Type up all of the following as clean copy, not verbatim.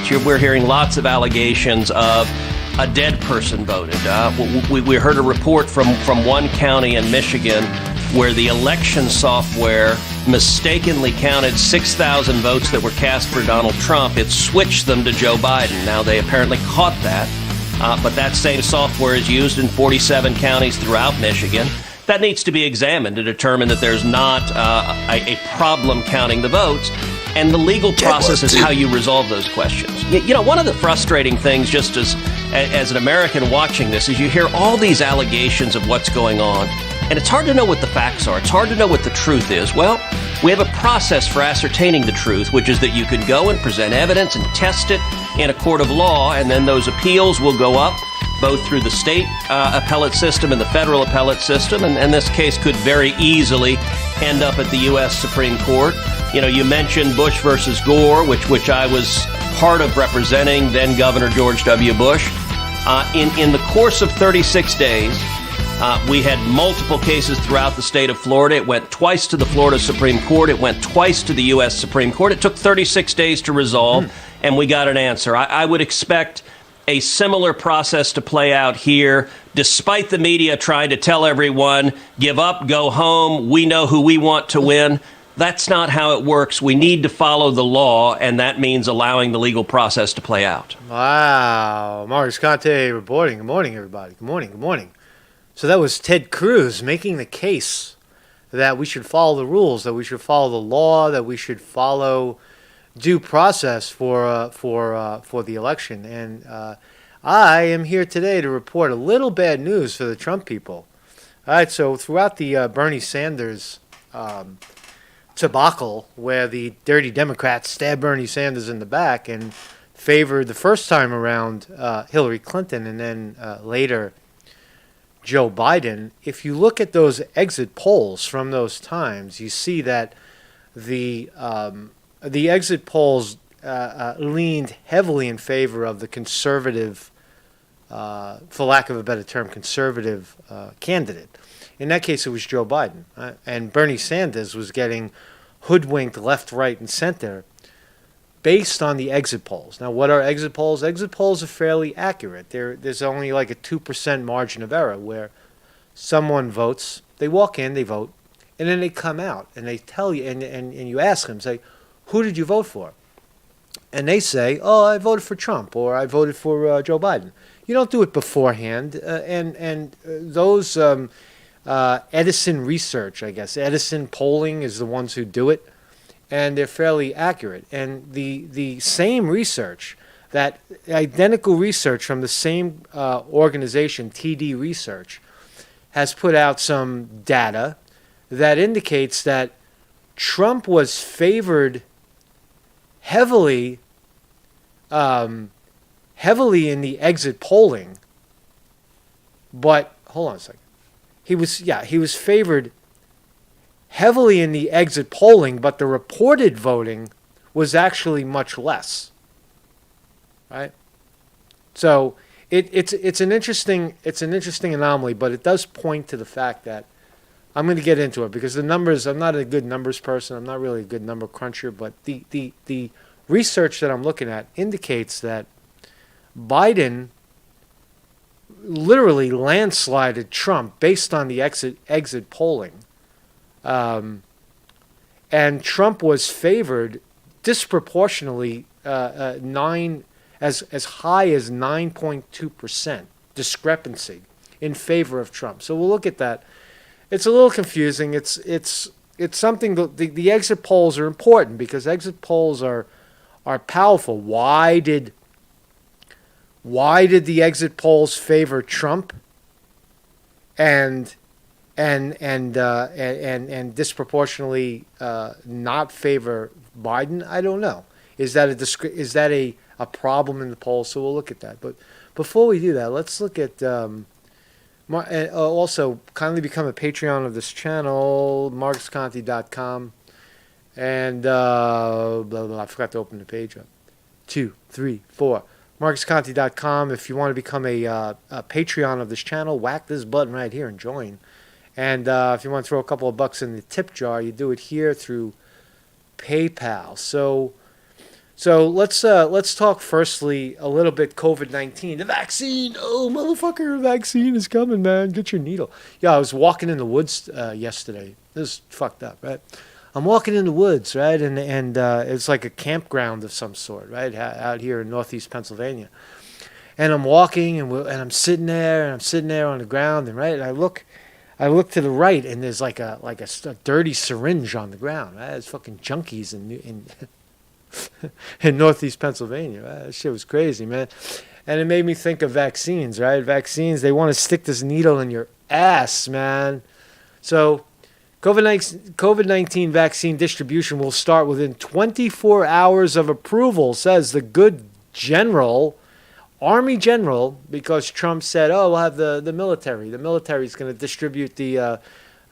states, we're hearing lots of allegations of a dead person voted. We heard a report from one county in Michigan where the election software mistakenly counted 6,000 votes that were cast for Donald Trump. It switched them to Joe Biden. Now, they apparently caught that, but that same software is used in 47 counties throughout Michigan. That needs to be examined to determine that there's not a problem counting the votes. And the legal process is how you resolve those questions. You know, one of the frustrating things, just as an American watching this, is you hear all these allegations of what's going on, and it's hard to know what the facts are. It's hard to know what the truth is. Well, we have a process for ascertaining the truth, which is that you can go and present evidence and test it in a court of law, and then those appeals will go up both through the state appellate system and the federal appellate system, and this case could very easily end up at the U.S. Supreme Court. You know, you mentioned Bush versus Gore, which I was part of representing then Governor George W. Bush. In the course of 36 days, we had multiple cases throughout the state of Florida. It went twice to the Florida Supreme Court. It went twice to the U.S. Supreme Court. It took 36 days to resolve, and we got an answer. I would expect a similar process to play out here, despite the media trying to tell everyone, give up, go home, we know who we want to win. That's not how it works. We need to follow the law, and that means allowing the legal process to play out. Wow. Marcus Conte reporting. Good morning, everybody. Good morning. Good morning. So that was Ted Cruz making the case that we should follow the rules, that we should follow the law, that we should follow due process for the election. And I am here today to report a little bad news for the Trump people. All right, so throughout the Bernie Sanders debacle, where the dirty Democrats stabbed Bernie Sanders in the back and favored the first time around Hillary Clinton and then later Joe Biden, if you look at those exit polls from those times, you see that the exit polls leaned heavily in favor of the conservative, for lack of a better term, conservative candidate. In that case, it was Joe Biden. And Bernie Sanders was getting hoodwinked left, right, and center based on the exit polls. Now, what are exit polls? Exit polls are fairly accurate. There's only like a 2% margin of error where someone votes, they walk in, they vote, and then they come out and they tell you, and you ask them, say, who did you vote for? And they say, oh, I voted for Trump, or I voted for Joe Biden. You don't do it beforehand. And those Edison research, I guess, Edison polling is the ones who do it, and they're fairly accurate. And the same research, that identical research from the same organization, TD Research, has put out some data that indicates that Trump was favored heavily in the exit polling, but hold on a second. He was favored heavily in the exit polling, but the reported voting was actually much less. Right? So it's an interesting anomaly, but it does point to the fact that I'm going to get into it because the numbers, I'm not a good numbers person. I'm not really a good number cruncher, but the research that I'm looking at indicates that Biden literally landslided Trump based on the exit polling. And Trump was favored disproportionately as high as 9.2% discrepancy in favor of Trump. So we'll look at that. It's a little confusing. It's something that the exit polls are important because exit polls are powerful. Why did the exit polls favor Trump and disproportionately not favor Biden? I don't know. Is that a problem in the polls? So we'll look at that. But before we do that, let's look at also kindly become a Patreon of this channel, marcusconte.com, and blah, blah, blah. I forgot to open the page up. 2, 3, 4. marcusconte.com. If you want to become a Patreon of this channel, whack this button right here and join. And if you want to throw a couple of bucks in the tip jar, you do it here through PayPal. So So let's talk firstly a little bit COVID-19. The vaccine. Oh, motherfucker, vaccine is coming, man. Get your needle. Yeah, I was walking in the woods yesterday. This is fucked up, right? I'm walking in the woods, right, and it's like a campground of some sort, right, out here in northeast Pennsylvania. And I'm walking, and I'm sitting there, on the ground, and right, and I look to the right, and there's like a dirty syringe on the ground. Right? There's fucking junkies in northeast Pennsylvania. Right? That shit was crazy, man. And it made me think of vaccines, right? Vaccines, they want to stick this needle in your ass, man. So COVID-19 vaccine distribution will start within 24 hours of approval, says the good general, Army general, because Trump said, "Oh, we'll have the military. The military is going to distribute the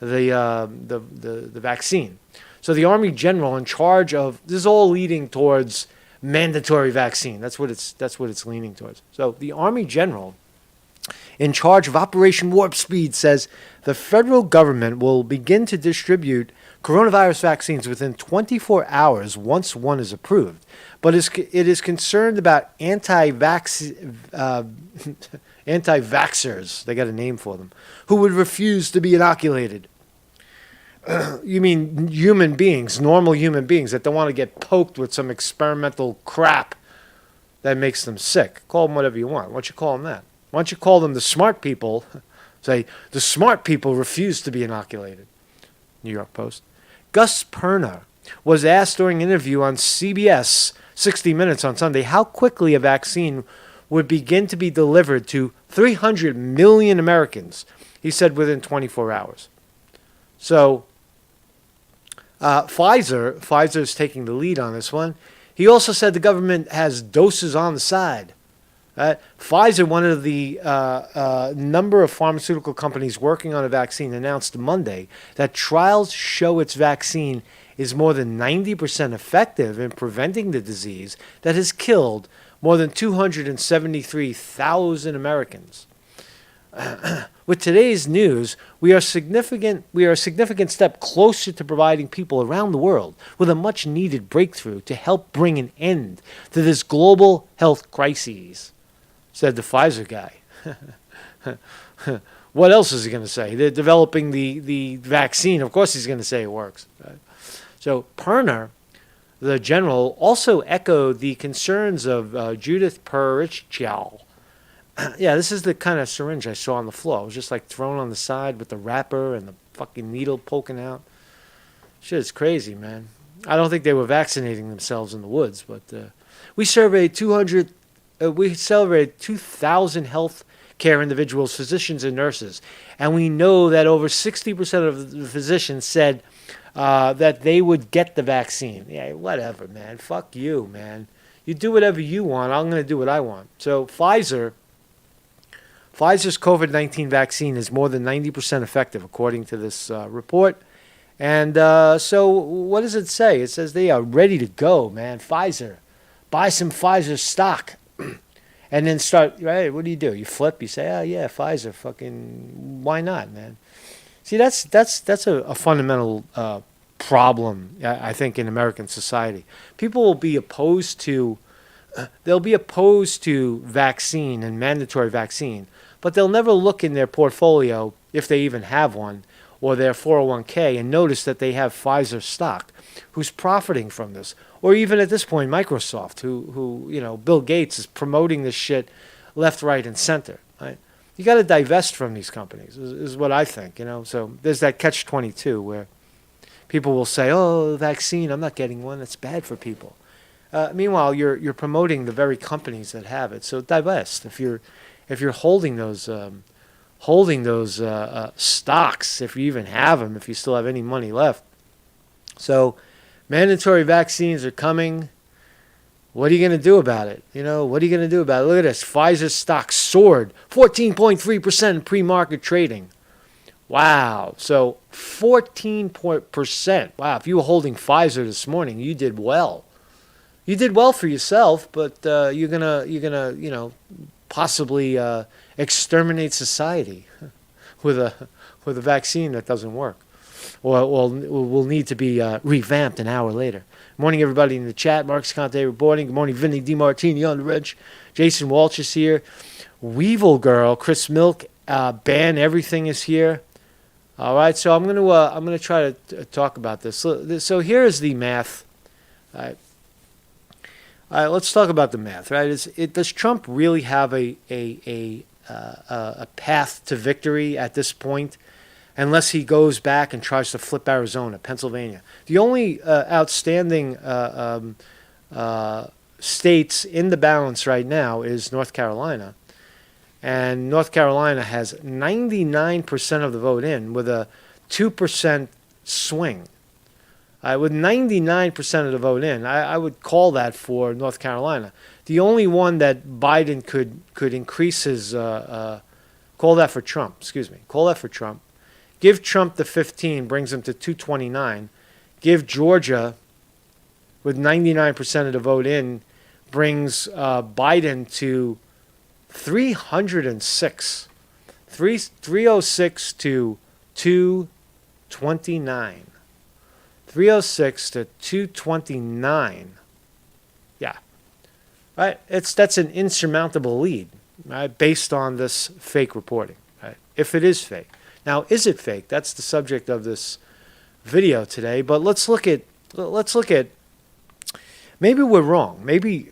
vaccine." So the Army general in charge of this is all leading towards mandatory vaccine. That's what it's leaning towards. So the Army general in charge of Operation Warp Speed says the federal government will begin to distribute coronavirus vaccines within 24 hours once one is approved. But it is concerned about anti-vaxxers, they got a name for them, who would refuse to be inoculated. You mean human beings, normal human beings that don't want to get poked with some experimental crap that makes them sick. Call them whatever you want. Why don't you call them that? Why don't you call them the smart people? Say, the smart people refuse to be inoculated. New York Post. Gus Perna was asked during an interview on CBS 60 Minutes on Sunday how quickly a vaccine would begin to be delivered to 300 million Americans. He said within 24 hours. So Pfizer's taking the lead on this one. He also said the government has doses on the side. Pfizer, one of the number of pharmaceutical companies working on a vaccine, announced Monday that trials show its vaccine is more than 90% effective in preventing the disease that has killed more than 273,000 Americans. With today's news, we are a significant step closer to providing people around the world with a much-needed breakthrough to help bring an end to this global health crisis, said the Pfizer guy. What else is he going to say? They're developing the vaccine. Of course he's going to say it works. Right? So Perner, the general, also echoed the concerns of Judith Purichal. Yeah, this is the kind of syringe I saw on the floor. It was just like thrown on the side with the wrapper and the fucking needle poking out. Shit is crazy, man. I don't think they were vaccinating themselves in the woods, but we surveyed 2,000 health care individuals, physicians, and nurses, and we know that over 60% of the physicians said that they would get the vaccine. Yeah, whatever, man. Fuck you, man. You do whatever you want. I'm going to do what I want. So Pfizer's COVID-19 vaccine is more than 90% effective, according to this report. And so what does it say? It says they are ready to go, man. Pfizer. Buy some Pfizer stock. And then start, right? What do? You flip. You say, oh, yeah, Pfizer. Fucking, why not, man? See, that's a fundamental problem, I think, in American society. People will be opposed to, vaccine and mandatory vaccine, but they'll never look in their portfolio, if they even have one, or their 401k, and notice that they have Pfizer stock, who's profiting from this. Or even at this point, Microsoft, who Bill Gates is promoting this shit left, right, and center. Right? You got to divest from these companies, is what I think. So there's that catch-22 where people will say, "Oh, vaccine, I'm not getting one. It's bad for people." Meanwhile, you're promoting the very companies that have it. So divest if you're holding those stocks, if you even have them, if you still have any money left. So mandatory vaccines are coming. What are you going to do about it? What are you going to do about it? Look at this. Pfizer stock soared 14.3% in pre-market trading. Wow. So 14%. Wow. If you were holding Pfizer this morning, you did well. You did well for yourself, but you're gonna possibly exterminate society with a vaccine that doesn't work. or will need to be revamped an hour later. Morning, everybody in the chat. Marcus Conte reporting. Good morning, Vinny DiMartini on the wrench. Jason Walsh is here. Weevil Girl, Chris Milk, Ban Everything is here. All right, so I'm gonna try to talk about this. So here is the math. All right, let's talk about the math. Right, does Trump really have a path to victory at this point, unless he goes back and tries to flip Arizona, Pennsylvania? The only outstanding states in the balance right now is North Carolina. And North Carolina has 99% of the vote in with a 2% swing. With 99% of the vote in, I would call that for North Carolina. The only one that Biden could increase his, call that for Trump, call that for Trump. Give Trump the 15, brings him to 229. Give Georgia, with 99% of the vote in, brings Biden to 306. 306 to 229. 306 to 229. Yeah. Right? That's an insurmountable lead, right, based on this fake reporting, right? If it is fake. Now, is it fake? That's the subject of this video today, but let's look at maybe we're wrong. Maybe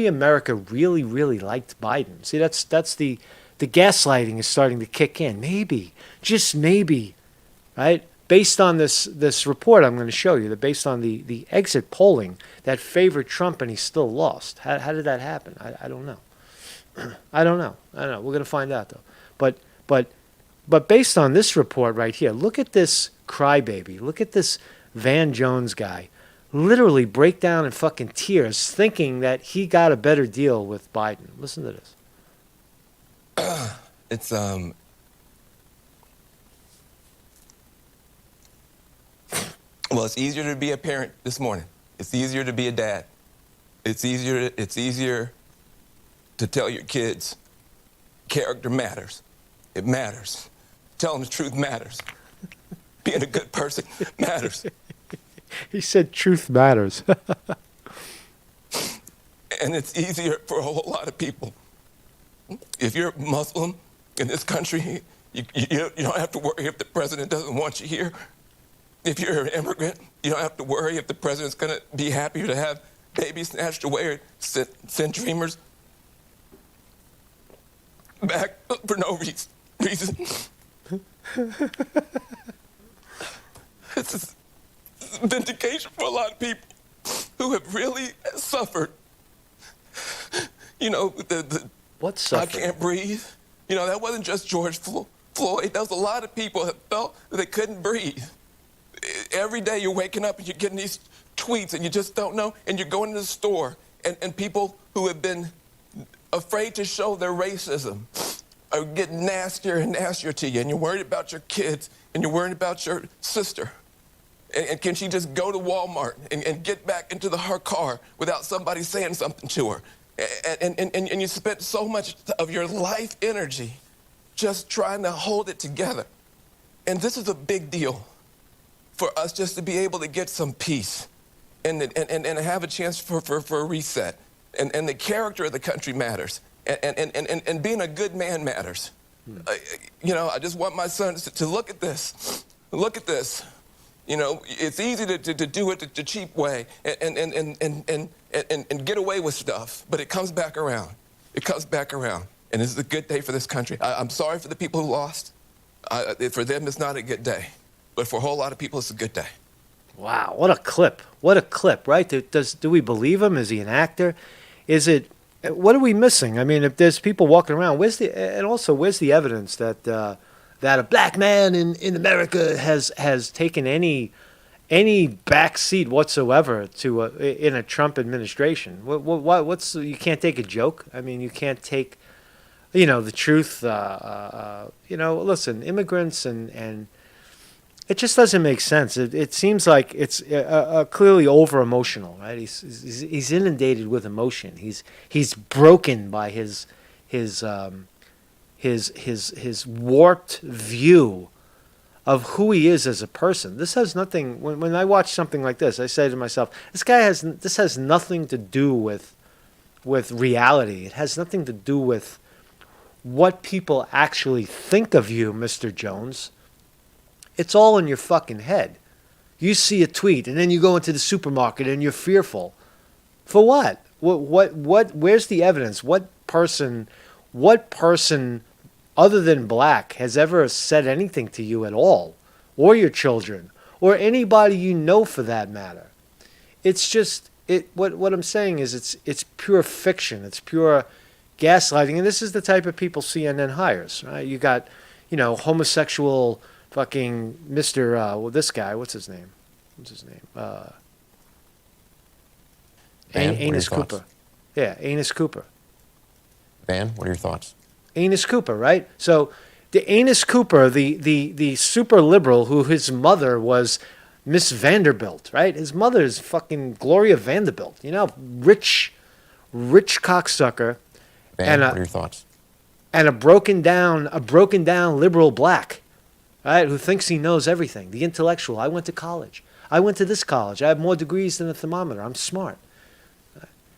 America really liked Biden. See, that's the gaslighting is starting to kick in. Maybe, just maybe, right? Based on this report I'm going to show you, that based on the exit polling that favored Trump and he still lost. How did that happen? I don't know. I don't know. We're going to find out though. But based on this report right here, look at this crybaby. Look at this Van Jones guy literally break down in fucking tears thinking that he got a better deal with Biden. Listen to this. Well, it's easier to be a parent this morning. It's easier to be a dad. It's easier to tell your kids character matters. It matters. Tell them the truth matters. Being a good person matters. He said truth matters. And it's easier for a whole lot of people. If you're Muslim in this country, you don't have to worry if the president doesn't want you here. If you're an immigrant, you don't have to worry if the president's going to be happier to have babies snatched away or send dreamers back for no reason. It's a vindication for a lot of people who have really suffered. What suffered? I can't breathe. That wasn't just George Floyd. That was a lot of people that felt that they couldn't breathe. Every day you're waking up and you're getting these tweets and you just don't know, and you're going to the store and people who have been afraid to show their racism are getting nastier and nastier to you, and you're worried about your kids and you're worried about your sister. And can she just go to Walmart and get back into her car without somebody saying something to her? And you spent so much of your life energy just trying to hold it together. And this is a big deal for us just to be able to get some peace and have a chance for a reset. And the character of the country matters. And being a good man matters. I just want my sons to look at this. Look at this. It's easy to do it the cheap way and get away with stuff, but it comes back around. It comes back around. And this is a good day for this country. I'm sorry for the people who lost. For them, it's not a good day. But for a whole lot of people, it's a good day. Wow, what a clip. What a clip, right? Do we believe him? Is he an actor? What are we missing? I mean, if there's people walking around, where's the evidence that that a black man in America has taken any back seat whatsoever to in a Trump administration? You can't take a joke? I mean, you can't take, the truth. Listen, immigrants and it just doesn't make sense. It seems like it's clearly over emotional, right? He's inundated with emotion. He's broken by his warped view of who he is as a person. This has nothing. When I watch something like this, I say to myself, this has nothing to do with reality. It has nothing to do with what people actually think of you, Mr. Jones. It's all in your fucking head. You see a tweet and then you go into the supermarket and you're fearful. For what? Where's the evidence? What person other than black has ever said anything to you at all, or your children, or anybody you know for that matter? It's just what I'm saying is it's pure fiction. It's pure gaslighting, and this is the type of people CNN hires. Right? You got, homosexual fucking Mr. This guy. What's his name? Anus Cooper. Yeah, Anus Cooper. Van, what are your thoughts? Anus Cooper, right? So the Anus Cooper, the super liberal who his mother was Miss Vanderbilt, right? His mother is fucking Gloria Vanderbilt, rich cocksucker. Van, what are your thoughts? And a broken down liberal black, right? Who thinks he knows everything. The intellectual. I went to college. I went to this college. I have more degrees than a thermometer. I'm smart.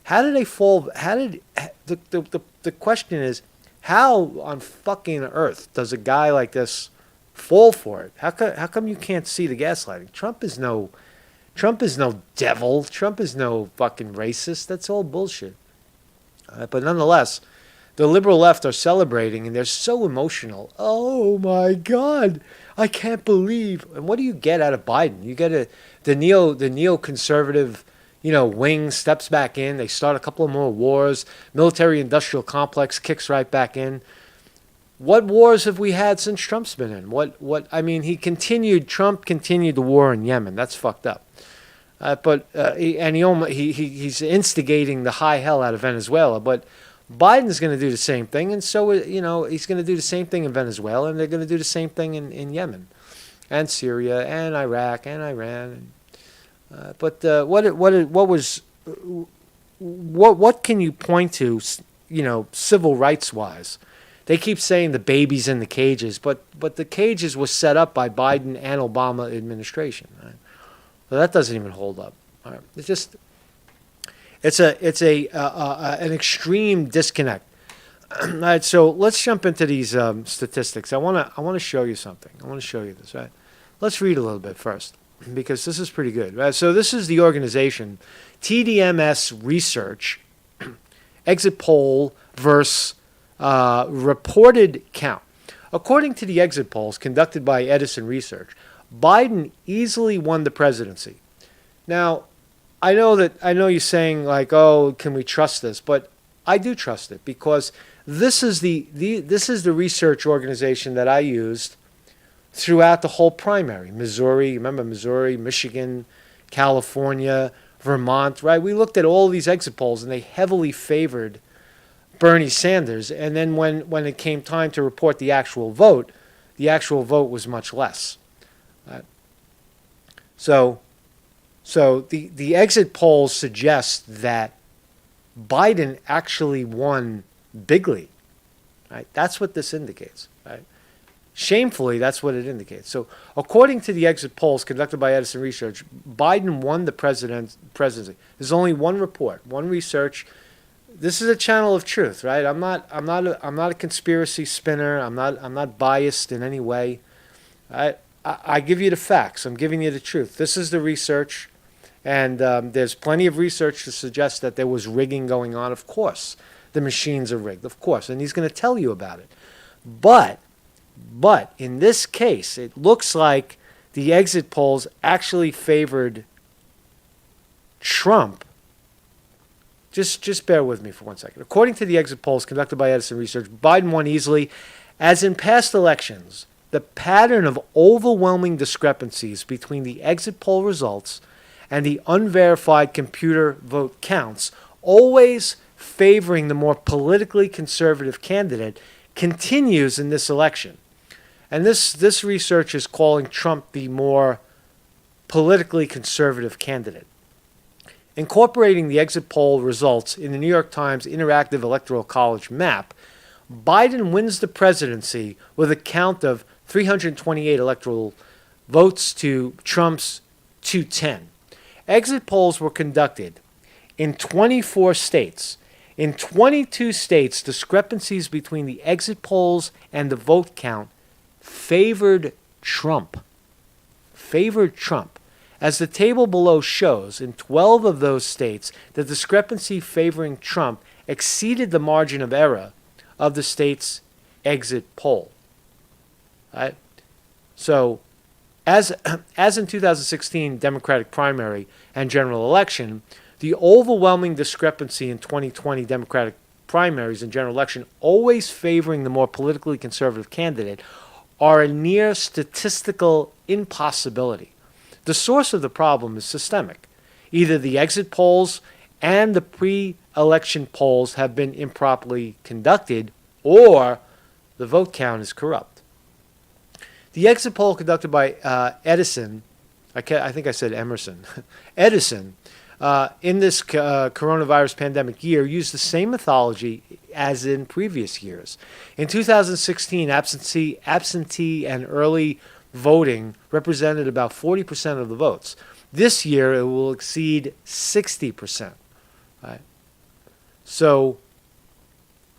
How did they fall? The question is, how on fucking earth does a guy like this fall for it? How come you can't see the gaslighting? Trump is no devil. Trump is no fucking racist. That's all bullshit. But nonetheless, the liberal left are celebrating, and they're so emotional. Oh my God, I can't believe. And what do you get out of Biden? You get the neoconservative, wing steps back in. They start a couple of more wars. Military-industrial complex kicks right back in. What wars have we had since Trump's been in? Trump continued the war in Yemen. That's fucked up. He's instigating the high hell out of Venezuela. But Biden's going to do the same thing, and so he's going to do the same thing in Venezuela, and they're going to do the same thing in Yemen, and Syria, and Iraq, and Iran. What can you point to, civil rights wise? They keep saying the baby's in the cages, but the cages were set up by Biden and Obama administration. Right? So that doesn't even hold up. All right. It's an extreme disconnect. All right, so let's jump into these statistics. I want to show you something. I want to show you this. Right, let's read a little bit first because this is pretty good. Right, so this is the organization TDMS Research exit poll versus reported count. According to the exit polls conducted by Edison Research, Biden easily won the presidency. Now, I know you're saying like, oh, can we trust this? But I do trust it because this is the research organization that I used throughout the whole primary. Missouri, Michigan, California, Vermont, right? We looked at all these exit polls and they heavily favored Bernie Sanders. And then when it came time to report the actual vote was much less. Right? So the exit polls suggest that Biden actually won bigly. Right? That's what this indicates. Right? Shamefully, that's what it indicates. So according to the exit polls conducted by Edison Research, Biden won the presidency. There's only one report, one research. This is a channel of truth, right? I'm not a conspiracy spinner. I'm not biased in any way. I give you the facts. I'm giving you the truth. This is the research. And there's plenty of research to suggest that there was rigging going on. Of course, the machines are rigged. Of course. And he's going to tell you about it. But in this case, it looks like the exit polls actually favored Trump. Just bear with me for 1 second. According to the exit polls conducted by Edison Research, Biden won easily. As in past elections, the pattern of overwhelming discrepancies between the exit poll results and the unverified computer vote counts, always favoring the more politically conservative candidate, continues in this election. And this research is calling Trump the more politically conservative candidate. Incorporating the exit poll results in the New York Times Interactive Electoral College map, Biden wins the presidency with a count of 328 electoral votes to Trump's 210. Exit polls were conducted in 24 states. In 22 states, discrepancies between the exit polls and the vote count favored Trump. Favored Trump. As the table below shows, in 12 of those states, the discrepancy favoring Trump exceeded the margin of error of the state's exit poll. Right? So, as in 2016 Democratic primary and general election, the overwhelming discrepancy in 2020 Democratic primaries and general election, always favoring the more politically conservative candidate, are a near statistical impossibility. The source of the problem is systemic. Either the exit polls and the pre-election polls have been improperly conducted, or the vote count is corrupt. The exit poll conducted by Edison, I think I said Emerson, Edison, in this coronavirus pandemic year, used the same methodology as in previous years. In 2016, absentee and early voting represented about 40% of the votes. This year, it will exceed 60%. Right? So,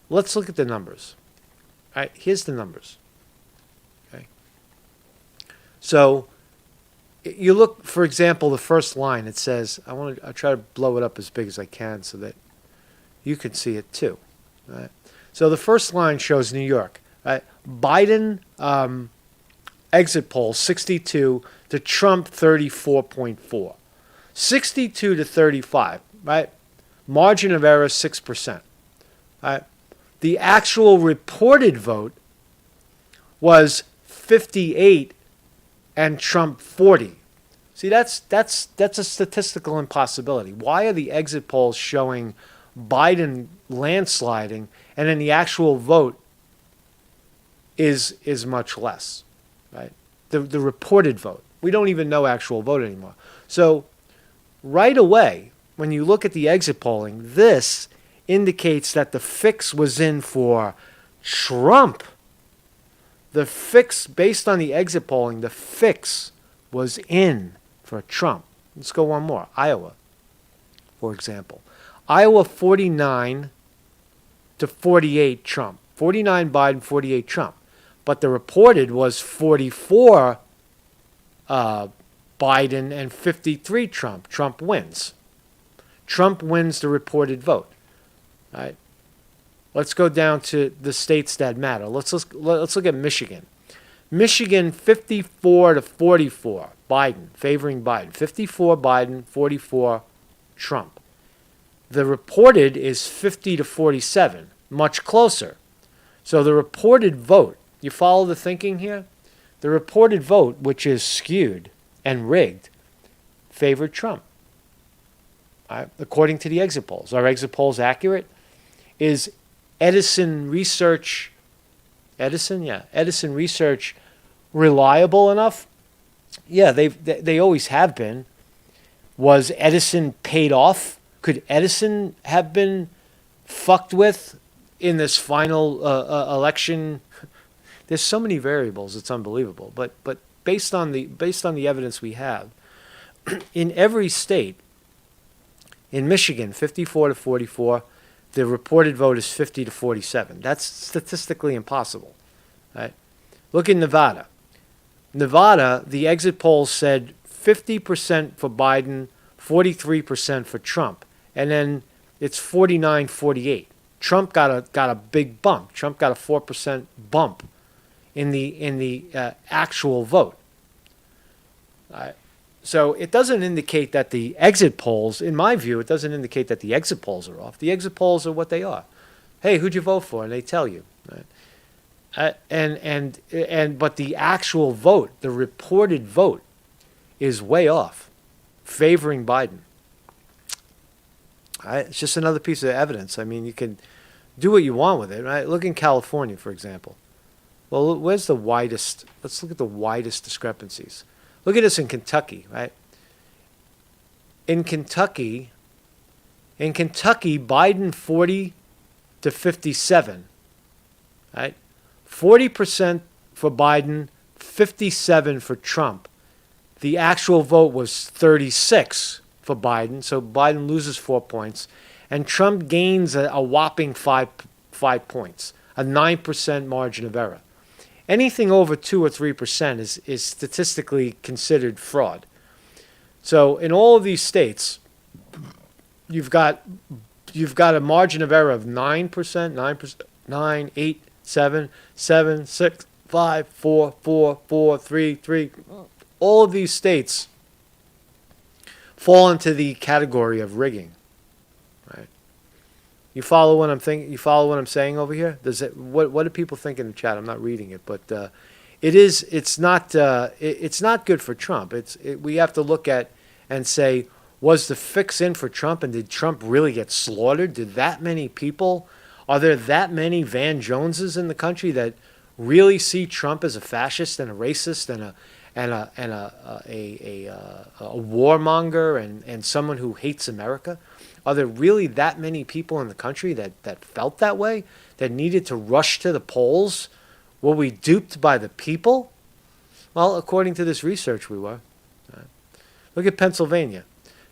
let's look at the numbers. All right, here's the numbers. Okay. So, you look, for example, the first line. It says, I'll try to blow it up as big as I can so that you can see it too. Right? So the first line shows New York. Right? Biden exit poll 62 to Trump 34.4. 62 to 35. Right? Margin of error 6%. Right? The actual reported vote was 58 and Trump 40. See, that's a statistical impossibility. Why are the exit polls showing Biden landsliding and then the actual vote is much less, right? The reported vote. We don't even know actual vote anymore. So right away, when you look at the exit polling, this indicates that the fix was in for Trump. The fix, based on the exit polling, the fix was in for Trump. Let's go one more. Iowa, for example. Iowa 49 to 48 Trump. 49 Biden, 48 Trump. But the reported was 44 Biden and 53 Trump. Trump wins. Trump wins the reported vote. All right. Let's go down to the states that matter. Let's look at Michigan. Michigan 54 to 44, Biden, favoring Biden. 54 Biden, 44 Trump. The reported is 50 to 47, much closer. So the reported vote, you follow the thinking here? The reported vote, which is skewed and rigged, favored Trump. According to the exit polls. Are exit polls accurate? Is Edison Research reliable enough? Yeah, they always have been. Was Edison paid off? Could Edison have been fucked with in this final election? There's so many variables, it's unbelievable. But based on the evidence we have, in every state, in Michigan, 54 to 44. The reported vote is 50 to 47. That's statistically impossible. Right? Look in Nevada. Nevada, the exit polls said 50% for Biden, 43% for Trump. And then it's 49-48. Trump got a big bump. Trump got a 4% bump in the actual vote. So it doesn't indicate that the exit polls, in my view, it doesn't indicate that the exit polls are off. The exit polls are what they are. Hey, who'd you vote for? And they tell you. Right? But the actual vote, the reported vote, is way off, favoring Biden. Right? It's just another piece of evidence. I mean, you can do what you want with it. Right? Look in California, for example. Well, where's the widest? Let's look at the widest discrepancies. Look at this in Kentucky, right? In Kentucky, Biden 40 to 57, right? 40% for Biden, 57 for Trump. The actual vote was 36 for Biden, so Biden loses 4 points, and Trump gains a whopping 5 points, a 9% margin of error. Anything over 2 or 3% is statistically considered fraud. So in all of these states, you've got a margin of error of 9%, 9, 8, 7, 7, 6, 5, 4, 4, 4, 3, 3. All of these states fall into the category of rigging. Right? You follow what I'm thinking? You follow what I'm saying over here? What do people think in the chat? I'm not reading it, but it's not good for Trump. We have to look at and say, was the fix in for Trump, and did Trump really get slaughtered? Did that many people? Are there that many Van Joneses in the country that really see Trump as a fascist and a racist and a warmonger and someone who hates America? Are there really that many people in the country that felt that way, that needed to rush to the polls? Were we duped by the people? Well, according to this research, we were. Look at Pennsylvania.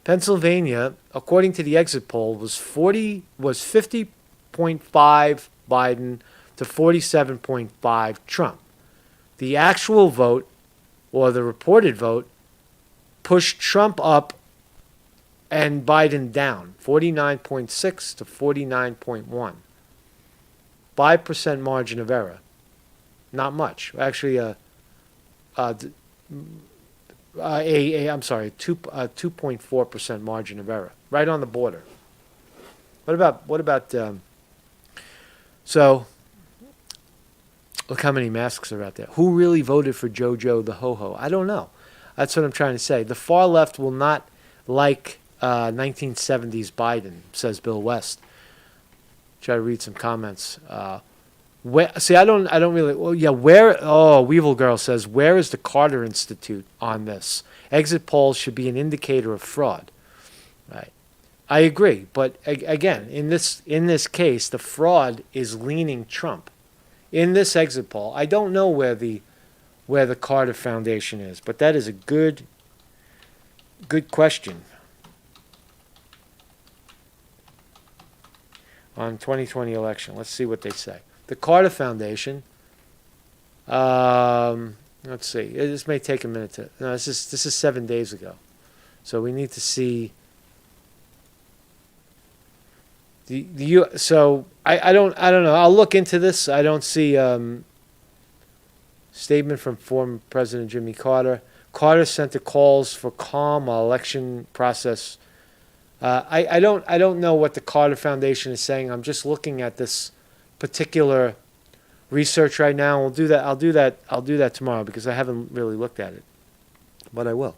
Pennsylvania, according to the exit poll, was 50.5 Biden to 47.5 Trump. The actual vote, or the reported vote, pushed Trump up and Biden down, 49.6 to 49.1. 5% margin of error. Not much. Actually, 2.4% margin of error, right on the border. What about so look how many masks are out there. Who really voted for JoJo the Ho-Ho? I don't know. That's what I'm trying to say. The far left will not like 1970s Biden, says Bill West. Try to read some comments. I don't really. Well, yeah. Where? Oh, Weevil Girl says, where is the Carter Institute on this? Exit polls should be an indicator of fraud. Right. I agree, but again, in this case, the fraud is leaning Trump. In this exit poll, I don't know where the Carter Foundation is, but that is a good question. On 2020 election, let's see what they say. The Carter Foundation. Let's see. This may take a minute to. No, this is 7 days ago, so we need to see. So I don't know. I'll look into this. I don't see statement from former President Jimmy Carter. Carter sent the calls for calm while election process. I don't know what the Carter Foundation is saying. I'm just looking at this particular research right now. I'll do that tomorrow because I haven't really looked at it, but I will.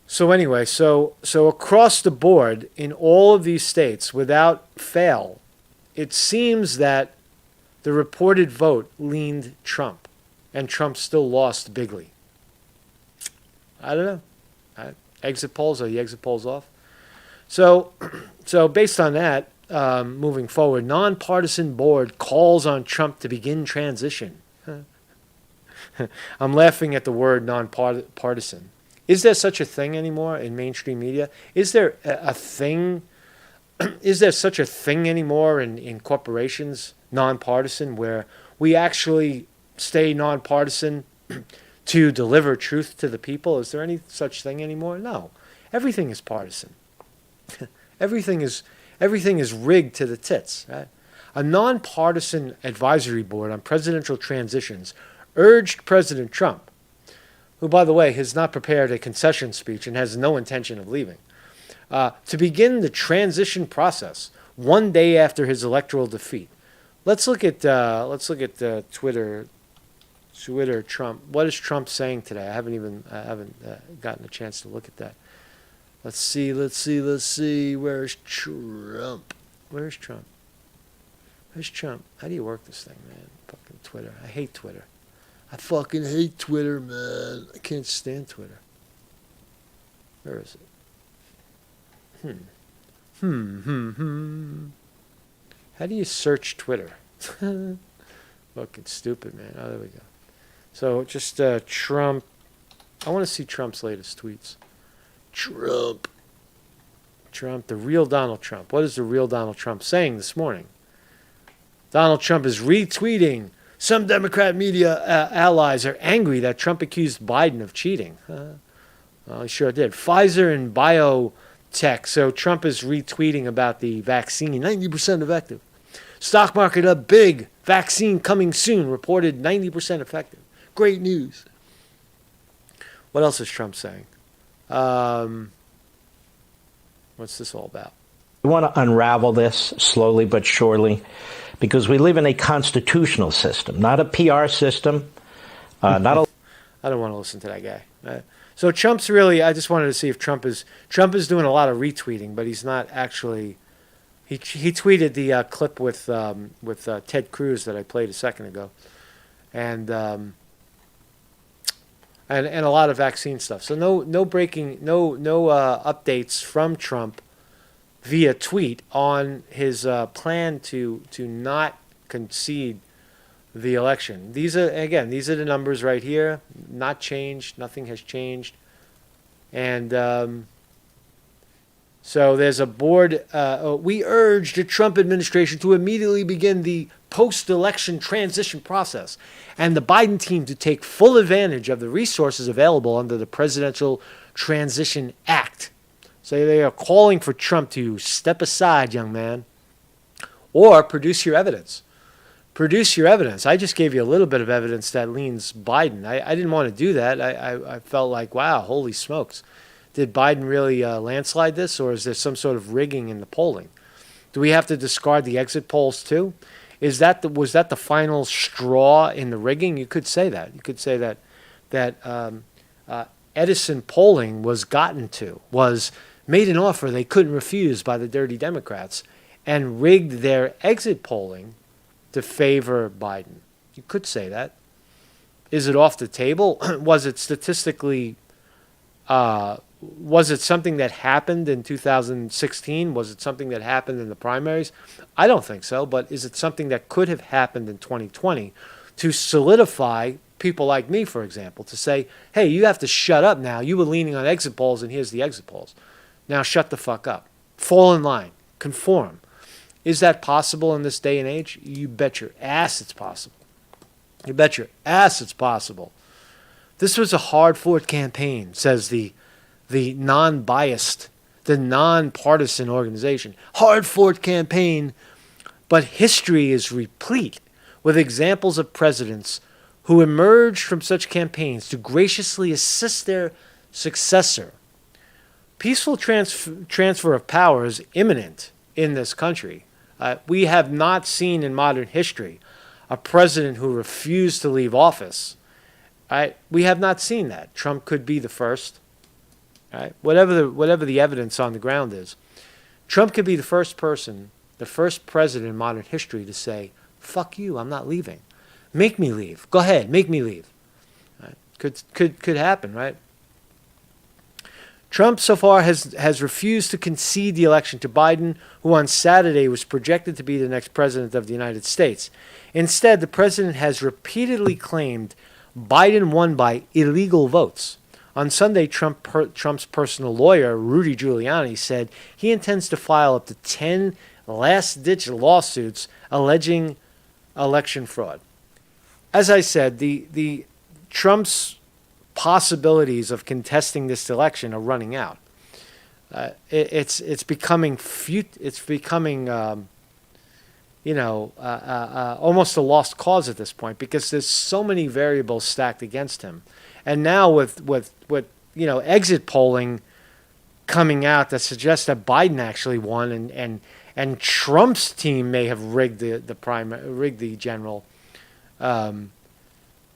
So anyway, so across the board in all of these states, without fail, it seems that the reported vote leaned Trump, and Trump still lost bigly. I don't know. Exit polls, are the exit polls off? So based on that, moving forward, nonpartisan board calls on Trump to begin transition. I'm laughing at the word nonpartisan. Is there such a thing anymore in mainstream media? Is there a thing? Is there such a thing anymore in corporations, nonpartisan, where we actually stay nonpartisan to deliver truth to the people? Is there any such thing anymore? No. Everything is partisan. Everything is rigged to the tits. Right? A nonpartisan advisory board on presidential transitions urged President Trump, who, by the way, has not prepared a concession speech and has no intention of leaving, to begin the transition process 1 day after his electoral defeat. Let's look at Twitter. Trump. What is Trump saying today? I haven't gotten a chance to look at that. Let's see. Where's Trump? Where's Trump? How do you work this thing, man? Fucking Twitter. I hate Twitter. I fucking hate Twitter, man. I can't stand Twitter. Where is it? How do you search Twitter? Fucking stupid, man. Oh, there we go. So just Trump. I want to see Trump's latest tweets. Trump, the real Donald Trump. What is the real Donald Trump saying this morning? Donald Trump is retweeting. Some Democrat media allies are angry that Trump accused Biden of cheating. Well, he sure did. Pfizer and biotech. So Trump is retweeting about the vaccine, 90% effective. Stock market up big. Vaccine coming soon. Reported 90% effective. Great news. What else is Trump saying? What's this all about? We want to unravel this slowly but surely because we live in a constitutional system, not a PR system, not a... I don't want to listen to that guy. So Trump's really, I just wanted to see if Trump is doing a lot of retweeting, but he's not actually, he tweeted the clip with Ted Cruz that I played a second ago. And a lot of vaccine stuff. So no updates from Trump via tweet on his plan to not concede the election. These are the numbers right here. Not changed. Nothing has changed. And so there's a board. We urge the Trump administration to immediately begin the post-election transition process and the Biden team to take full advantage of the resources available under the Presidential Transition Act. So they are calling for Trump to step aside, young man, or produce your evidence. Produce your evidence. I just gave you a little bit of evidence that leans Biden. I didn't want to do that. I felt like, wow, holy smokes. Did Biden really landslide this, or is there some sort of rigging in the polling? Do we have to discard the exit polls too? Was that the final straw in the rigging? You could say that. You could say that Edison polling was made an offer they couldn't refuse by the dirty Democrats and rigged their exit polling to favor Biden. You could say that. Is it off the table? Was it statistically, was it something that happened in 2016? Was it something that happened in the primaries? I don't think so, but is it something that could have happened in 2020 to solidify people like me, for example, to say, hey, you have to shut up now. You were leaning on exit polls, and here's the exit polls. Now shut the fuck up. Fall in line. Conform. Is that possible in this day and age? You bet your ass it's possible. You bet your ass it's possible. This was a hard-fought campaign, says the non-biased, the non-partisan organization. Hard-fought campaign, but history is replete with examples of presidents who emerged from such campaigns to graciously assist their successor. Peaceful transfer of power is imminent in this country. We have not seen in modern history a president who refused to leave office. We have not seen that. Trump could be the first. Whatever the evidence on the ground is, Trump could be the first person, the first president in modern history to say, "Fuck you, I'm not leaving. Make me leave. Go ahead, make me leave." Could happen, right? Trump so far has refused to concede the election to Biden, who on Saturday was projected to be the next president of the United States. Instead, the president has repeatedly claimed Biden won by illegal votes. On Sunday, Trump's personal lawyer, Rudy Giuliani, said he intends to file up to 10 last-ditch lawsuits alleging election fraud. As I said, the Trump's possibilities of contesting this election are running out. It's becoming almost a lost cause at this point because there's so many variables stacked against him, and now with exit polling coming out that suggests that Biden actually won and Trump's team may have rigged the general.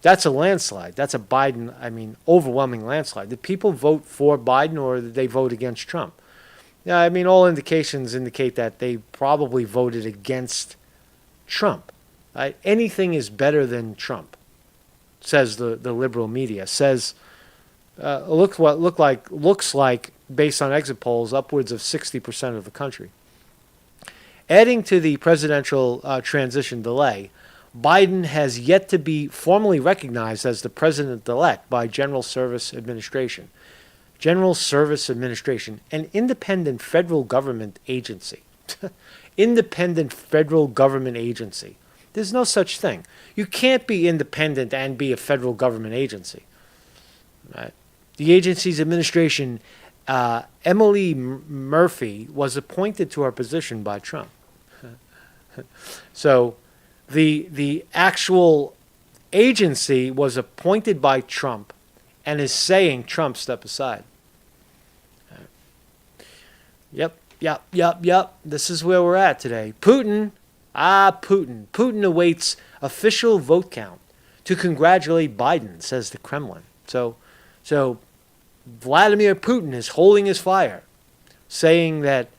That's a landslide. That's a Biden, overwhelming landslide. Did people vote for Biden or did they vote against Trump? Yeah, all indications indicate that they probably voted against Trump. Right? Anything is better than Trump, says the liberal media. Says looks like based on exit polls, upwards of 60% of the country. Adding to the presidential transition delay, Biden has yet to be formally recognized as the president-elect by General Service Administration. General Service Administration, an independent federal government agency. Independent federal government agency. There's no such thing. You can't be independent and be a federal government agency. Right? The agency's administration, Emily Murphy, was appointed to her position by Trump. So the actual agency was appointed by Trump and is saying, Trump, step aside. Yep. This is where we're at today. Putin. Putin awaits official vote count to congratulate Biden, says the Kremlin. So Vladimir Putin is holding his fire, saying that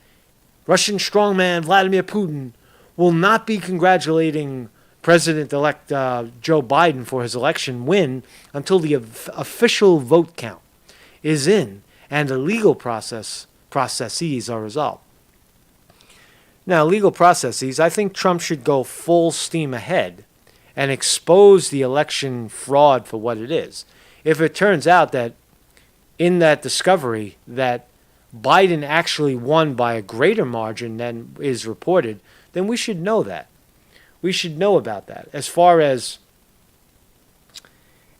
Russian strongman Vladimir Putin will not be congratulating President-elect Joe Biden for his election win until the official vote count is in and the legal processes are resolved. Now, legal processes, I think Trump should go full steam ahead and expose the election fraud for what it is. If it turns out that in that discovery that Biden actually won by a greater margin than is reported, then we should know that. We should know about that. As far as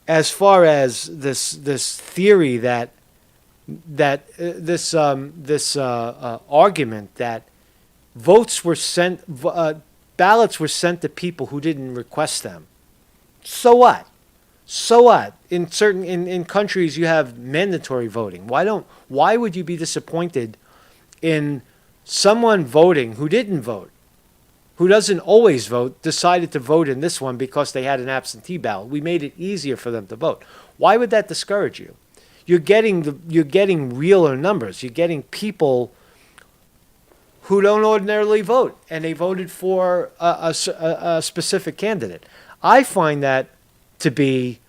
this theory this argument that votes were sent, ballots were sent to people who didn't request them. So what? So what? In countries you have mandatory voting. Why would you be disappointed in someone voting who didn't vote, who doesn't always vote, decided to vote in this one because they had an absentee ballot? We made it easier for them to vote. Why would that discourage you? You're getting realer numbers. You're getting people who don't ordinarily vote, and they voted for a specific candidate. I find that to be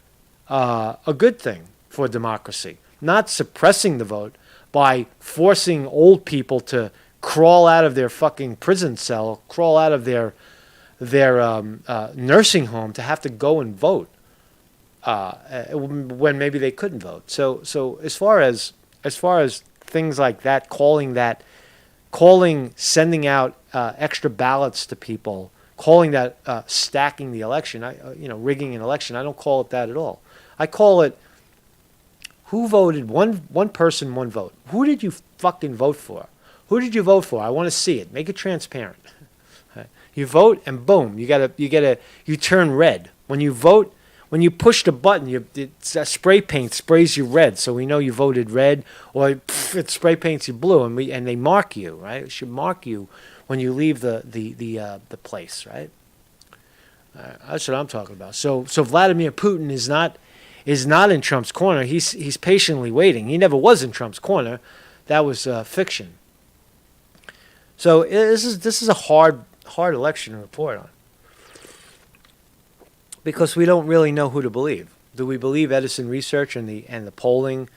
a good thing for democracy, not suppressing the vote by forcing old people to crawl out of their fucking prison cell, crawl out of their nursing home to have to go and vote when maybe they couldn't vote. So as far as things like that, sending out extra ballots to people, calling that stacking the election, rigging an election, I don't call it that at all. I call it who voted, one person, one vote. Who did you fucking vote for? Who did you vote for? I want to see it. Make it transparent. You vote and boom, you turn red. When you vote, when you push the button, spray paint sprays you red, so we know you voted red, or it spray paints you blue, and they mark you, right? It should mark you when you leave the place, right? That's what I'm talking about. So Vladimir Putin is not in Trump's corner. He's patiently waiting. He never was in Trump's corner. That was fiction. So this is a hard election to report on, because we don't really know who to believe. Do we believe Edison Research and the polling,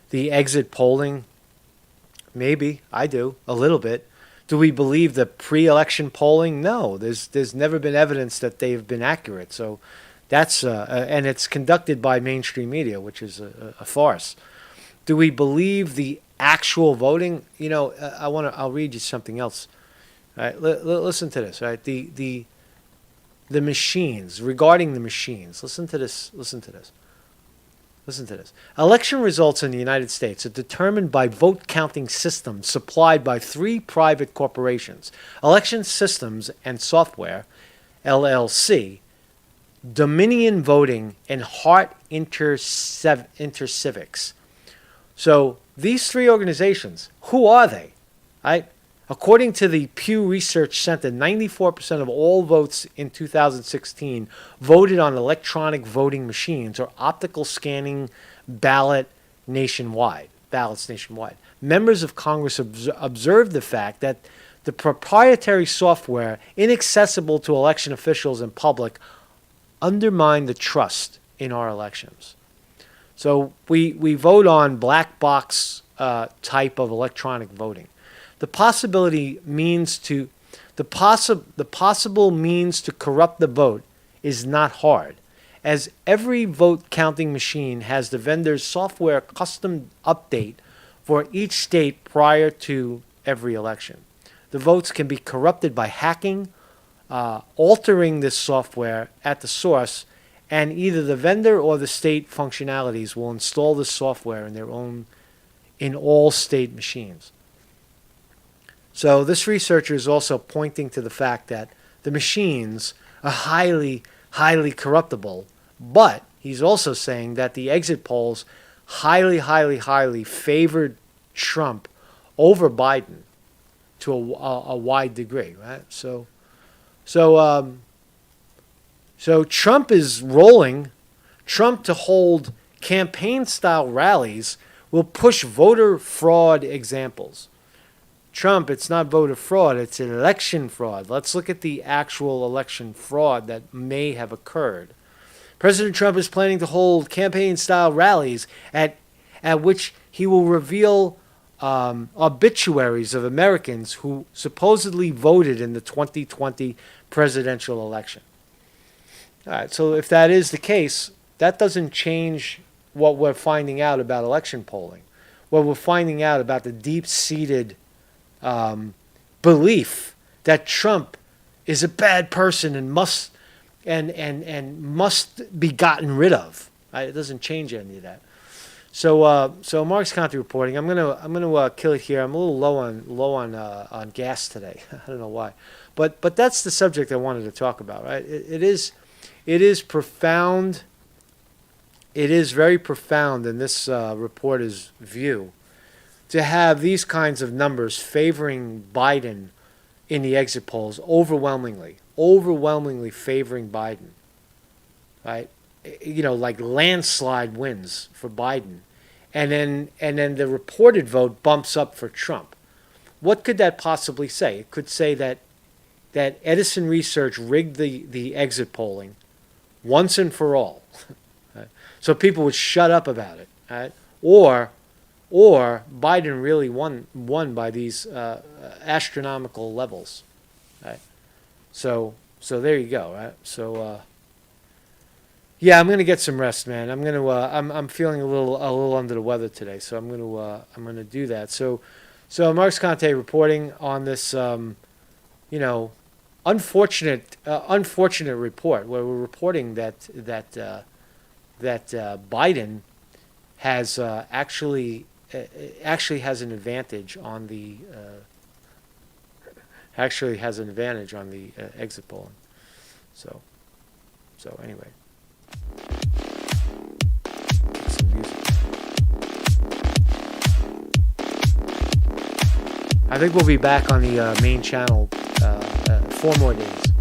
the exit polling? Maybe. I do, a little bit. Do we believe the pre-election polling? No. There's never been evidence that they've been accurate. So that's and it's conducted by mainstream media, which is a farce. Do we believe the actual voting? I'll read you something else. All right, listen to this. Right, the machines, regarding the machines. Listen to this. Election results in the United States are determined by vote counting systems supplied by 3 private corporations: Election Systems and Software, LLC, Dominion Voting, and Hart Intercivics. So these 3 organizations, who are they? According to the Pew Research Center, 94% of all votes in 2016 voted on electronic voting machines or optical scanning ballots nationwide. Members of Congress observed the fact that the proprietary software, inaccessible to election officials and public, undermined the trust in our elections. So we vote on black box type of electronic voting. The possible means to corrupt the vote is not hard, as every vote counting machine has the vendor's software custom update for each state prior to every election. The votes can be corrupted by hacking, altering this software at the source, and either the vendor or the state functionalities will install this software in all state machines. So this researcher is also pointing to the fact that the machines are highly, highly corruptible, but he's also saying that the exit polls highly, highly, highly favored Trump over Biden to a wide degree, right? So Trump is rolling. Trump to hold campaign-style rallies will push voter fraud examples. Trump, it's not voter fraud, it's election fraud. Let's look at the actual election fraud that may have occurred. President Trump is planning to hold campaign-style rallies at which he will reveal obituaries of Americans who supposedly voted in the 2020 presidential election. All right, so if that is the case, that doesn't change what we're finding out about election polling. What we're finding out about the deep-seated belief that Trump is a bad person and must be gotten rid of. Right? It doesn't change any of that. So Mark's Conte reporting. I'm gonna kill it here. I'm a little low on gas today. I don't know why, but that's the subject I wanted to talk about. Right? It is profound. It is very profound in this reporter's view to have these kinds of numbers favoring Biden in the exit polls overwhelmingly favoring Biden, right? You know, like landslide wins for Biden, and then the reported vote bumps up for Trump. What could that possibly say? It could say that Edison Research rigged the exit polling once and for all, right? So people would shut up about it, right? Or Biden really won by these astronomical levels, right? So there you go, right? So yeah, I'm gonna get some rest, man. I'm feeling a little under the weather today, so I'm gonna do that. So Mark's Conte reporting on this unfortunate report where we're reporting that Biden has actually has an advantage on the exit polling. So anyway, some music. I think we'll be back on the main channel 4 more days.